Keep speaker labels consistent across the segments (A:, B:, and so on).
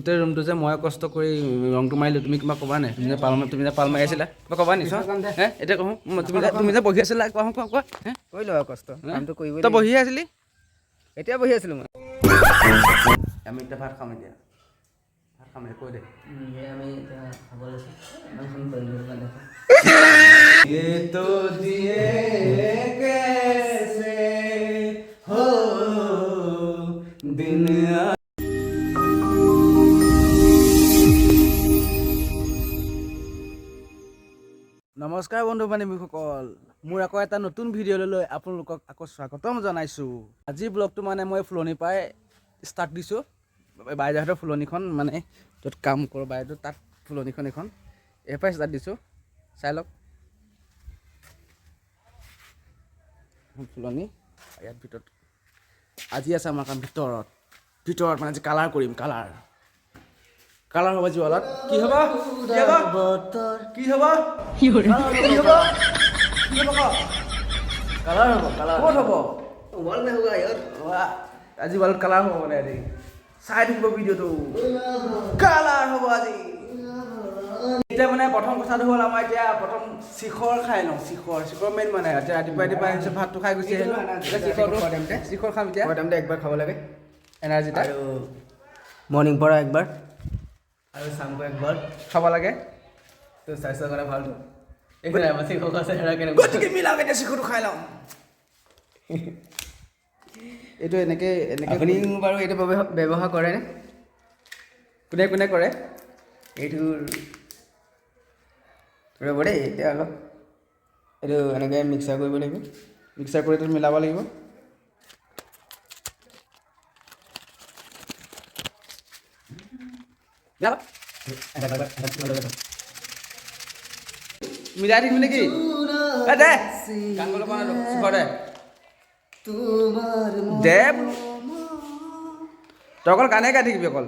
A: গোটেই ৰুমটো যে মই কষ্ট কৰি ৰংটো মাৰিলোঁ তুমি কিবা ক'বা নাই? তুমি যে পাল মাৰি আছিলা কিবা ক'বা নি? হে এতিয়া কওঁ তুমি যে বহি আছিলা কোৱা হে
B: কৰিলোঁ আৰু কষ্ট কামটো কৰিব
A: তই বহিয়ে আছিলি?
B: এতিয়া বহি আছিলোঁ মই
A: আমি এতিয়া ভাত খাম এতিয়া কৈ দে
B: আমি এতিয়া খাব লৈছোঁ
A: ये तो दिए कैसे हो दिन নমস্কাৰ বন্ধু বান্ধৱীসকল মোৰ আকৌ এটা নতুন ভিডিঅ'লৈ লৈ আপোনালোকক আকৌ স্বাগতম জনাইছোঁ আজি ব্লগটো মানে মই ফুলনি পাই ষ্টাৰ্ট দিছোঁ বাইদেউহঁতৰ ফুলনিখন মানে য'ত কাম কৰোঁ বাইদেউ তাত ফুলনিখন এখন এই পৰাই ষ্টাৰ্ট দিছোঁ চাই লওক ফুলনি ইয়াত ভিতৰত আজি আছে আমাৰ কাম ভিতৰত মানে আজি কালাৰ কৰিম কালাৰ হ'ব জিৱালত কি হ'ব কালাৰ হ'ব ক'ত হ'ব আজি ৱালত কালাৰ হ'ব মানে আজি চাই থাকিব ভিডিঅ'টো কালাৰ হ'ব আজি এতিয়া মানে প্ৰথম কথাটো হ'ল আমাৰ এতিয়া প্ৰথম শিখৰ খাই লওঁ শিখৰ মেইন মানে এতিয়া ৰাতিপুৱা আহিছোঁ ভাতটো খাই গুচি আহিলোঁ শিখৰ খাম এতিয়া
B: একবাৰ খাব লাগে
A: এনাৰ্জি
B: আৰু মৰ্ণিং পৰা একবাৰ আৰু চামকৈ একবাৰ
A: খাব লাগে
B: তোৰ স্বাস্থ্যৰ কাৰণে ভালটো একো নাই আমাৰ শিখৰ আছে
A: গতিকে মিলাওক এতিয়া শিখৰটো খাই লওঁ এইটো এনেকৈ
B: আপুনি বাৰু এইটো ব্যৱহাৰ কৰেনে
A: কোনে কৰে
B: এইটো ৰ'ব দেই এতিয়া অলপ এইটো এনেকৈ মিক্সাৰ কৰিব লাগিব
A: মিক্সাৰ কৰি এইটো মিলাব লাগিব মিলাই থাকিবি নেকি দে গান গাব পৰা নাই শিখৰ দে তই অকল গানে গাই থাকিবি অকল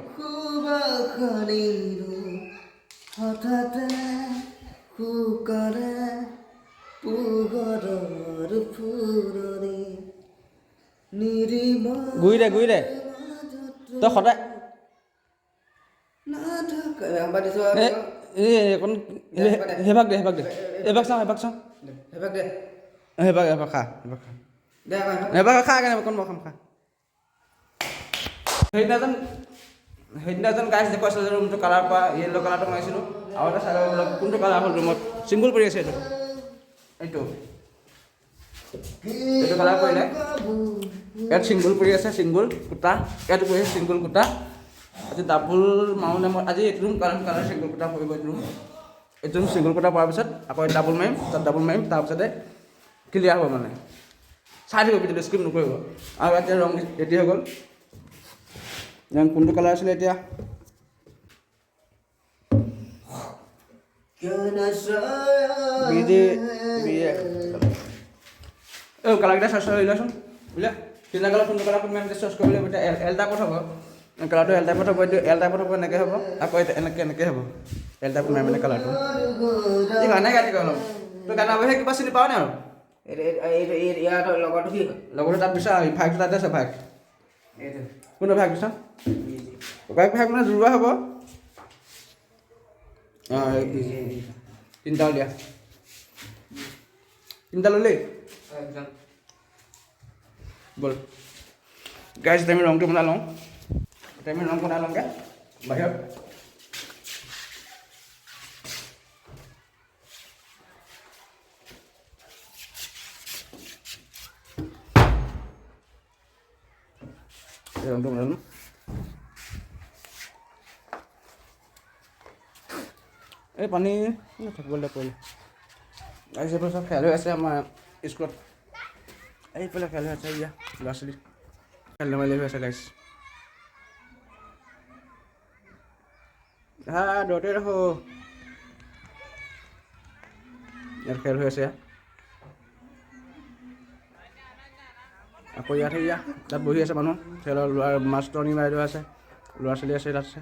A: ঘূৰি দে তই সদায় সেইভাগ দে এইভাগ চাওঁ খা কেনে অকণ মই খাম খা সেইদিনাজন গাইছ দেখুৱাইছিলোঁ যে ৰুমটো কালাৰ পৰা য়েল্ল' কালাৰটো মাৰিছিলোঁ আৰু এটা চাই ল'ব কোনটো কালাৰ হ'ল ৰুমত চিংগুল পৰি আছে এইটো কালাৰ কৰিলে ইয়াত চিংগুল পৰি আছে চিংগুল কুটা ইয়াতো পৰি আছে চিংগুল কুটা আজি ডাবুল মাৰোঁ মই আজি এইটো ৰুম কালাৰ চিংগুল কুটা পৰিব এইটো ৰুম চিংগুল কুটা পৰাৰ পিছত আকৌ ডাবুল মাৰিম তাৰপিছতে ক্লিয়াৰ হ'ব মানে চাই থাকিব ভিডিঅ'টো স্কিপ নকৰিব আৰু এতিয়া ৰং ৰেডি হৈ গ'ল ৰং কোনটো কালাৰ আছিলে এতিয়া কালাৰকেইটা চাৰ্চ কৰি লোৱাচোন বুজিলে তিনিটা কালাৰ কোনটো কালাৰ তুমি এনেকৈ চাৰ্চ কৰিব লাগিব এতিয়া এল টাইপত হ'ব কালাৰটো এল টাইপত হ'ব এইটো এল টাইপত হ'ব এনেকৈ হ'ব আকৌ এনেকৈ হ'ব এল টাইপত মাৰিম মানে কালাৰটো এই গানে গাই থাকি অলপ তই গান গাবহে কিবা চিনি পাওঁ নে আৰু
B: ইয়াৰ লগৰটো কি
A: লগৰটো তাত বিচাৰ ভাইকটো তাতে আছে ভাইক কোনটো ভাইক বিচাৰ ভাইক মানে জোৰোৱা হ'ব অঁ তিনিটা উলিয়া তিনিটা ল'লি ব'ল গাইজ এতিয়া আমি ৰংটো বনাই লওঁ এতিয়া আমি ৰং বনাই লওঁগৈ বাহিৰত ৰংটো বনাই ল'ম এই পানী থাকিবলৈ পৰিলে গাইজ এইবোৰ চব খেল হৈ আছে আমাৰ স্কুলত এইফালে খেল হৈ আছে এতিয়া ল'ৰা ছোৱালী খেল ধেমালি হৈ আছে গাইজ দৌৰতে ৰাখো ইয়াত খেল হৈ আছে আকৌ ইয়াত তাত বহি আছে মানুহ খেলৰ ল'ৰা মাষ্টৰণী বাইদেউ আছে ল'ৰা ছোৱালী আছে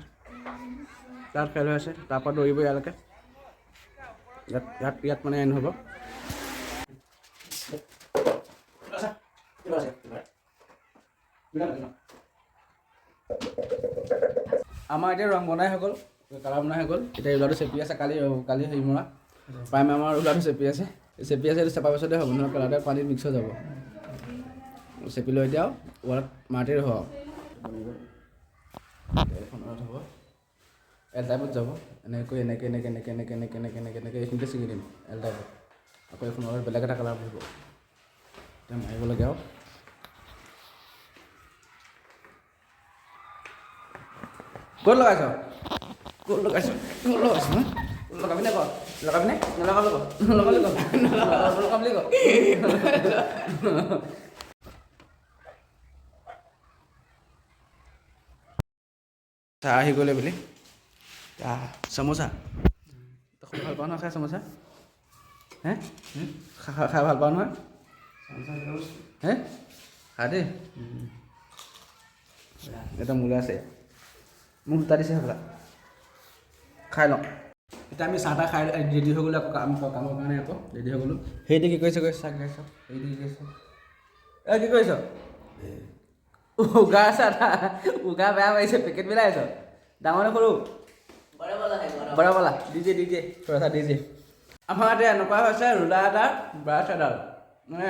A: তাত খেল হৈ আছে তাৰপৰা দৌৰিব ইয়ালৈকে ইয়াত মানে এণ্ড হ'ব আমাৰ এতিয়া ৰং বনাই হৈ গ'ল, কালাৰ বনাই হৈ গ'ল। এতিয়া ৰুলাৰটো চেপি আছে, কালি হেৰি মৰা প্ৰাইমাৰ আমাৰ ৰুলাৰটো চেপি আছে। এইটো চেপাৰ পিছতে হ'ব নহয়, কালাৰটো পানীত মিক্স হৈ যাব। চেপি লৈ এতিয়া ৱালত মাটি ৰ'ব। হ'ব এল টাইপত যাব, এনেকৈ এনেকৈ এইখিনিতে ছিঙি দিম এল টাইপত। আকৌ এইখন অলপ বেলেগ এটা কালাৰ পৰিব, এতিয়া মাৰিব লাগে আৰু। ক'ত লগাইছ? লগাবি নে ক? লগাবি নে? নলগাব ক? নলগাব বুলি ক? চাহ আহি গ'লে বুলি চামোচা তই ভাল পাওঁ নহয় খাই চামোচা? হে খাই ভাল পাওঁ নহয়? হে খা দেই, এটা মোলে আছে, মোক দুটা দিছে হ'বলা, খাই লওঁ। এতিয়া আমি চাহ তাহ খাই ৰেডি হৈ গ'লো, আকৌ কামৰ কাৰণে আকৌ ৰেডি হৈ গ'লোঁ। সেইদি কি কৰিছ? চাহ খাইছ? সেইদি কি কৰিছ? কি কৰিছ? উগা চাহ উগা বেয়া মাৰিছে, পেকেট মিলাই আছ? ডাঙৰ নে সৰু? বৰাবলা ডিজে থোৰা ডিজে। আমাৰ ইয়াতে এনেকুৱা হৈছে, ৰুলাৰ এটা ব্ৰাছ এডাল মানে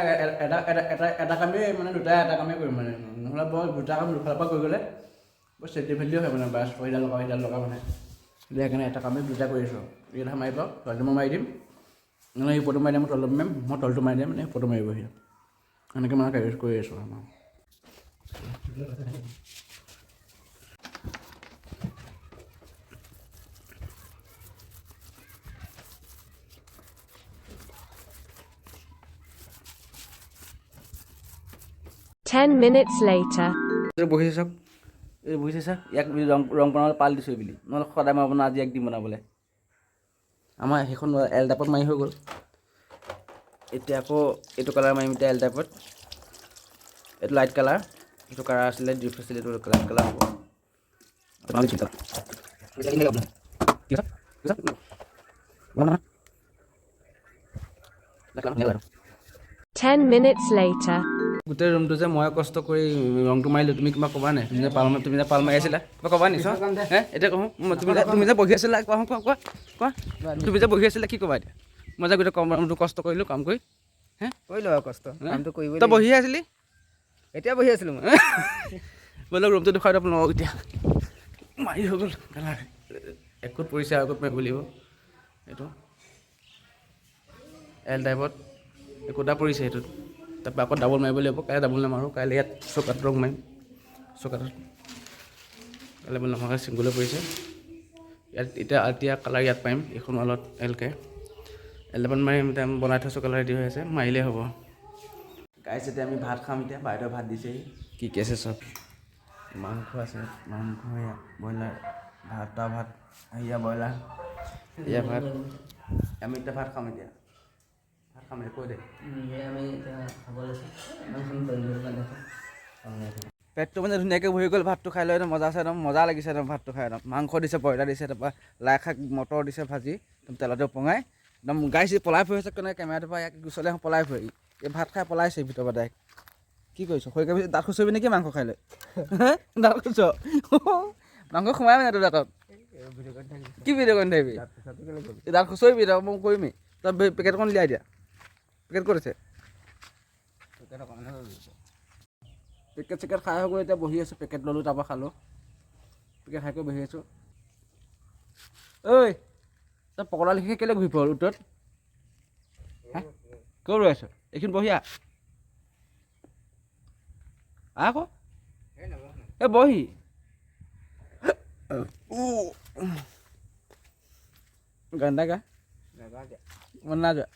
A: এটা কামেই মানে দুটাই এটা কামেই কৰিম মানে, নহ'লে বৰ দুটা কাম দুফালৰ পৰা কৰি গ'লে বৰ চেফটি ফেলিও হয় মানে, ব্ৰাছ সিডাল লগা মানে। সেইকাৰণে এটা কামেই দুটা কৰি আছোঁ। এইকেইটা মাৰিব, তলটো মই মাৰি দিম, নহ'লে এই ফটো মাৰি দিম, মই তলটো মাৰিম, মই তলটো মাৰি দিম, মানে ফটো মাৰিবহি। এনেকৈ মানে কাৰিজ কৰি আছোঁ আমাৰ।
C: Ten minutes later.
A: বহিছে চাওক, এই বহিছে চা, ইয়াক ৰং বনাবলৈ পাল দিছোঁ বুলি, নহ'লে সদায় মই বনাওঁ, আজি ইয়াক দিম বনাবলৈ। আমাৰ সেইখন এল টাইপত মাৰি হৈ গ'ল। এতিয়া আকৌ এইটো কালাৰ মাৰিম, এতিয়া এল টাইপত। এইটো লাইট কালাৰ, এইটো কালাৰ আছিলে ডিপ আছিলে, এইটো লাইট কালাৰ হ'ব।
C: 10 minutes later.
A: গোটেই ৰুমটো যে মই কষ্ট কৰি ৰংটো মাৰিলোঁ, তুমি কিবা ক'বা নাই? তুমি যে পাল মাৰি আছিলা, কিবা ক'বা নি? এতিয়া কওঁ, তুমি যে বহি আছিলা, কোৱা তুমি যে বহি আছিলা, কি ক'বা এতিয়া? মই যে গোটেই ৰুমটো কষ্ট কৰিলোঁ কাম কৰি। হে
B: কৰিলোঁ আৰু কষ্ট, কামটো কৰিব।
A: তই বহিয়ে আছিলি?
B: এতিয়া বহি আছিলোঁ মই।
A: ব'লক ৰুমটো দেখুৱাই দিব নোৱাৰোঁ এতিয়া, মাৰি হৈ গ'ল কালাৰ। একোত পৰিছে আৰু একোত মাৰিব লাগিব। এইটো এল টাইপত একোটা পৰিছে সেইটোত, তাৰপৰা আকৌ ডাবল মাৰিব লাগিব। কাইলৈ ডাবল নামাৰোঁ, কাইলৈ ইয়াত চকাত ৰং মাৰিম, চকাত কাইলৈ নামাৰা ছিংগুলে পৰিছে ইয়াত। এতিয়া কালাৰ ইয়াত পাৰিম, এইখন ৱালত এলকৈ এল টাইপত মাৰিম। এতিয়া আমি বনাই থৈছোঁ, কালাৰ ৰেডি হৈ আছে, মাৰিলেই হ'ব। গাইছ এতিয়া আমি ভাত খাম। এতিয়া বাইদেউ ভাত দিছেহি, কি আছে চব মাংস আছে, মাংস এয়া ব্ৰইলাৰ, ভাত এয়া ব্ৰইলাৰ, এয়া ভাত। আমি এতিয়া ভাত খাম। এতিয়া ভাত খাম, কৈ দে।
B: আমি এতিয়া খাব লৈছোঁ,
A: পেটটো মানে ধুনীয়াকৈ ভৰি গ'ল, ভাতটো খাই লৈ একদম মজা আছে, একদম মজা লাগিছে একদম ভাতটো খাই। একদম মাংস দিছে, ব্ৰইলাৰ দিছে, তাৰপৰা লাই শাক মটৰ দিছে ভাজি, একদম তেলতে পঙাই একদম গাইছে। পলাই ফুৰি আছে, কেনেকৈ কেমেৰাটোৰ পৰা ইয়াক ওচৰলৈ পলাই ফুৰি, এই ভাত খাই পলাইছে ভিতৰৰ পৰা ডাইৰেক্ট। কি কৰিছ? খৰিকাবি দাঁত খুচৰিবি নেকি মাংস খাই লৈ? দাঁত খুচ মাংস সোমাই মানে তোৰ দাঁতত? কি ভিডিঅ' কৰি থাকিবি? দাঁত খুচৰিবি তই, মই কৰিমেই। তই পেকেটখন উলিয়াই দিয়া। পেকেট ক'ত আছে? পেকেট চেকেট খাই হৈ গ'ল, এতিয়া বহি আছোঁ। পেকেট ল'লোঁ, তাৰপৰা খালোঁ। পেকেট খাই কৰি বহি আছোঁ। ঐ তই পকৰা লিখি কেলৈ ঘূৰি ফুৰ উত্তৰত? হা ক'ত ৰৈ আছ? এইখিনি বহি আহ আকৌ, এই বহি গান এটা গা, মন নাযোৱা?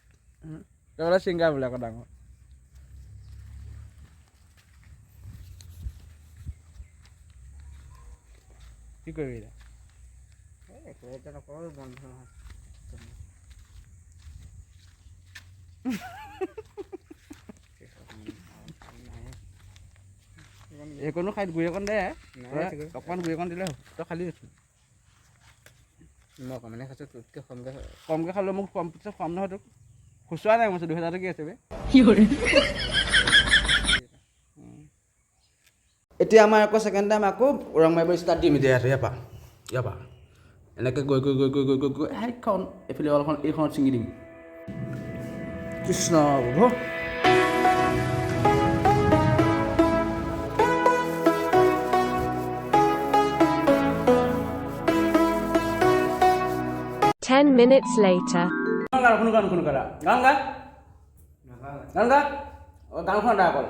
A: তই বোলে ছিংগাৰ বোলে আকৌ ডাঙৰ। কি কৰিবি এতিয়া?
B: নকৰোঁ, বন্ধ নহয়।
A: এইকণো খাই গুৰি অকণ দে, অকণমান গুৰি অকণ দিলে হ'ব। তই খালি আছোঁ,
B: মই অকণমানে খাইছোঁ, তোতকৈ
A: কমকৈ খালেও মোক খুৱাম নহয় তোক। খুচুৰা নাই মোৰ 2000 টকা আছে বে। এতিয়া আমাৰ আকৌ ছেকেণ্ড টাইম আকৌ ৰং মাৰিব ষ্টাৰ্ট দিম এতিয়া ইয়াৰ পৰা। ইয়াৰ পৰা এনেকৈ গৈ গৈ গৈ গৈ গৈ গৈ গৈ সেইখন এইফালে অলখন এইখনত ছিঙি দিম কৃষ্ণ প্ৰভু
C: 10 minutes later.
A: কোনো গান গান গা গান গা গানখন গা অকল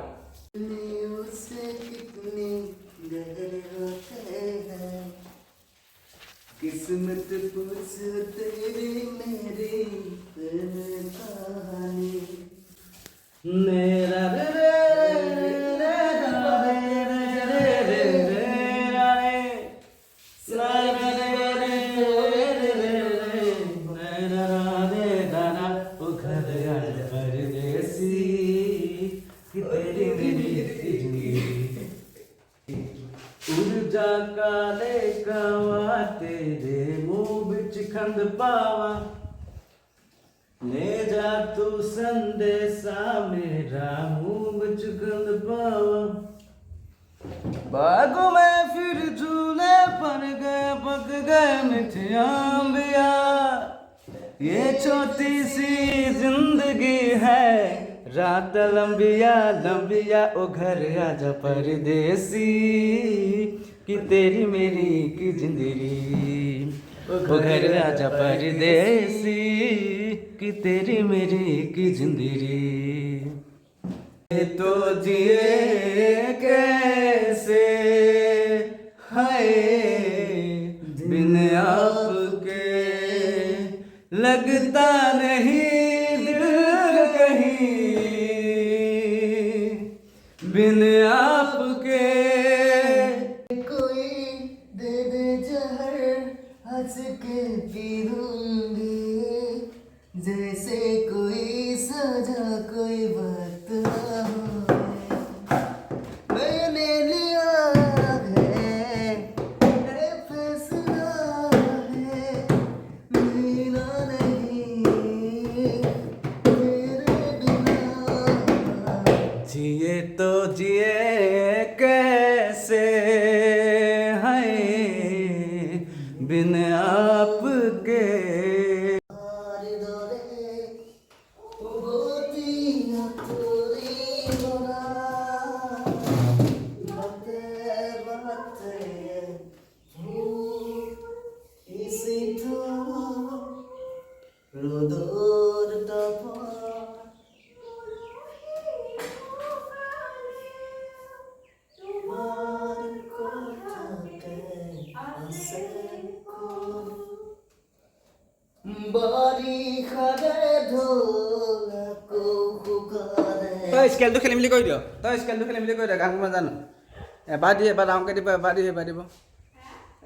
A: किस्मत पूछ तेरी मेरी कहानी मेरा रे रे रे रे रे रे रे परदेसी कि तेरी मेरी उर्जा काले कावा तेरे मुंह बिच खंड पावा ले जा तू संदेशा मेरा मुंह बिच खंड पावा बागों में फिर झूले पर गए पक गए मिठिया बिया ये छोटी सी जिंदगी है रात लंबिया लंबिया ओ घर आजा परदेसी कि तेरी मेरी की जिंदगी ओ घर आजा परदेसी कि तेरी मेरी की जिंदगी तो जिए कैसे हाय बिन आपके लगता नहीं दिल कहीं बिन आपके
B: कोई दे दे जहर हंस के पी लूंगी जैसे कोई सजा कोई बात ना हो मैंने लिया है ये फैसला है जीना नहीं तेरे बिना
A: जिए तो जिए कैसे है बिन आपके তই স্কেলটো খেলি মেলি কৰি দিয় তই স্কেলটো খেলি মেলি কৰি দিয় গান মই জানো এবাৰ দি এবাৰ ডাঙৰকৈ দিব এবাৰ দি এবাৰ দিব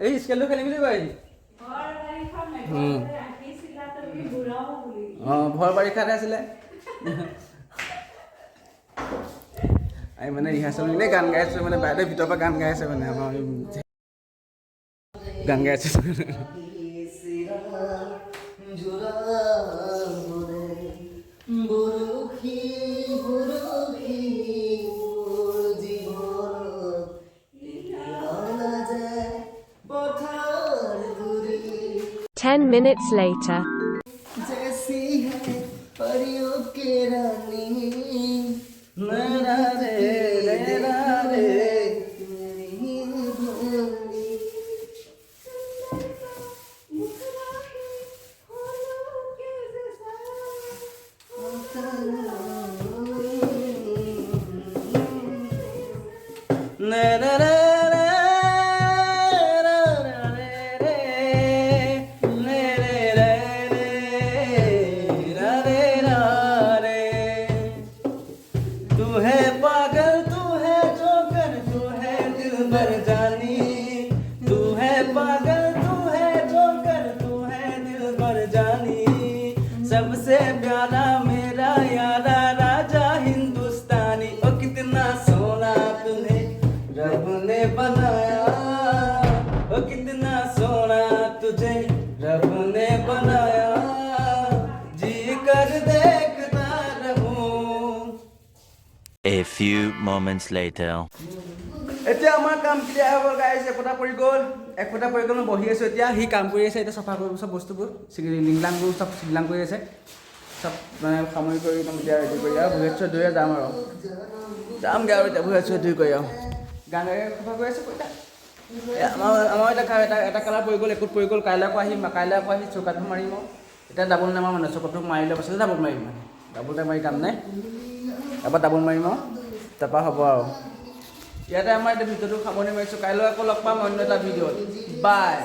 A: এই স্কেলটো খেলি মেলি কৰি অঁ ভৰ বাৰিষাতে আছিলে আমি মানে ৰিহাৰ্চেল এনেই গান গাই আছোঁ মানে বাইদেউ ভিতৰৰ পৰা গান গাই আছে মানে আমাৰ গান গাই আছোঁ
B: বরখি বরখি মোর জীবন আনা যায় পথার দূরে
C: 10 minutes later.
B: जैसी है परियों के रानी
A: नैना रे नैना रे
B: मेरी भोली
A: नैना रे सबसे प्यारा मेरा यारा राजा हिंदुस्तानी ओ कितना सोना तुम्हें रब ने बनाया ओ कितना सोना तुझे रब ने बनाया जी कर देखता रहूं
D: A few moments later.
A: এতিয়া আমাৰ কাম ক্লিয়াৰ হৈ গ'ল গাইছ একোটা পৰি গ'ল এক ফুটা পৰি গ'ল বহি আছোঁ এতিয়া সি কাম কৰি আছে এতিয়া চফা কৰিব চব বস্তুবোৰ লিংলাংবোৰ চব চিংলাং কৰি আছে চব মানে সামৰি কৰি একদম এতিয়া ৰেডি কৰি আৰু ভৰি হাত ধুই যাম আৰু যামগৈ আৰু এতিয়া ভৰি হাত ধুই কৰি আৰু গান চফা কৰি আছে আমাৰ এটা কালাৰ পৰি গ'ল একোট পৰি গ'ল কাইলৈ আকৌ আহি চৌকাটো মাৰিম আৰু এতিয়া ডাবল নামাৰ মানে চৌকাটো মাৰি লোৱাৰ পাছতে ডাবল মাৰিম মানে ডাবলতে মাৰি কাম নাই এবাৰ ডাবল মাৰিম আৰু তাৰপৰা হ'ব আৰু ইয়াতে আমাৰ এতিয়া ভিডিঅ'টো সামৰণি মাৰিছোঁ কাইলৈ আকৌ লগ পাম অন্য এটা ভিডিঅ'ত বাই